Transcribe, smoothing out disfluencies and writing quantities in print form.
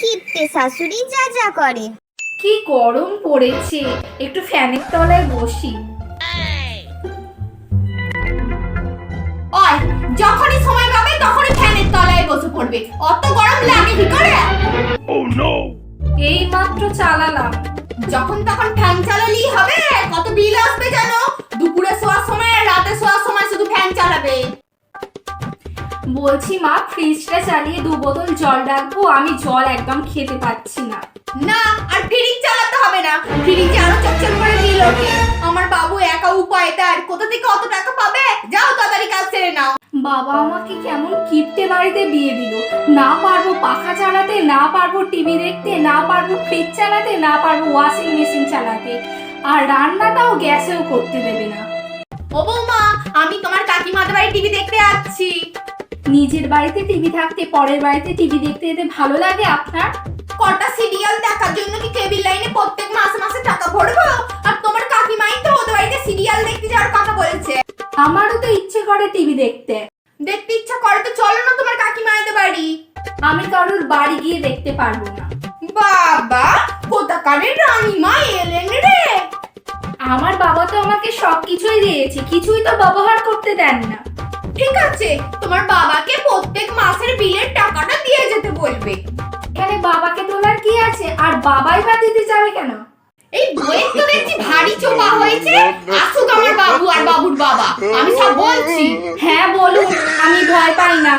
কিপ্টে শাশুড়ি যা যা করে। কি গরম পড়েছে, একটু ফ্যানের তলায় বসি। ওই যখনই সময় পাবে তখনই ফ্যানের তলায় বসে পড়বে, অত গরম লাগে কি করে? এই মাত্র চালালাম। যখন তখন ফ্যান চালালেই হবে? কত বিল আসবে জানো? দুপুরে শোয়ার সময় আর রাতে শোয়ার সময় শুধু ফ্যান চালাবে। বলছি মা, ফ্রিজটা চালিয়ে 2 বোতল জল রাখবো, আমি জল একদম খেতে পাচ্ছি না। না, আর ফ্রিজ চালাতে হবে না, ফ্রিজে আরো চকচক করে বিল ওঠে। আমার বাবু একা উপায়, তার কোথা থেকে অত টাকা পাবে? যাও তাড়াতাড়ি কাজ সেরে নাও। বাবা আমাকে কেমন কিপ্টে বাড়িতে বিয়ে দিল। না পারবো পাখা চালাতে, না পারবো টিভি দেখতে, না পারবো ফ্রিজ চালাতে, না পারবো ওয়াশিং মেশিন চালাতে, আর রান্নাটাও গ্যাসেও করতে দেবে না। ও বৌমা, আমি তোমার কাকিমাদের বাড়ি টিভি দেখতে যাচ্ছি। নিজের বাড়িতে টিভি থাকতে পরের বাড়িতে টিভি দেখতে যেতে ভালো লাগে আপনার? কটা সিরিয়াল দেখার জন্য কি কেবিল লাইনে প্রত্যেক মাসে মাসে টাকা ভরবো? আর তোমার কাকিমাই তো ওদের বাড়িতে সিরিয়াল দেখতে যাওয়ার কথা বলেছে। আমারও তো ইচ্ছে করে টিভি দেখতে। দেখতে ইচ্ছা করে তো চলো না তোমার কাকিমাদের বাড়ি। আমি কারোর বাড়ি গিয়ে দেখতে পারবো না। বাবা, কোথাকারের রানীমা এলেন রে। আমার বাবা তো আমাকে সবকিছুই দিয়েছে, কিছুই তো ব্যবহার করতে দেন না। ঠিক আছে, তোমার বাবাকে প্রত্যেক মাসের বিলের টাকাটা দিয়ে যেতে বলবে। এখানে বাবাকে তোলার কি আছে, আর বাবাই বা দিতে যাবে কেন? এই বইয়ের তো দেখছি ভারী চোপা হয়েছে। আসুক আমার বাবু আর বাবুর বাবা, আমি সব বলছি। হ্যাঁ বলুন, আমি ভয় পাই না।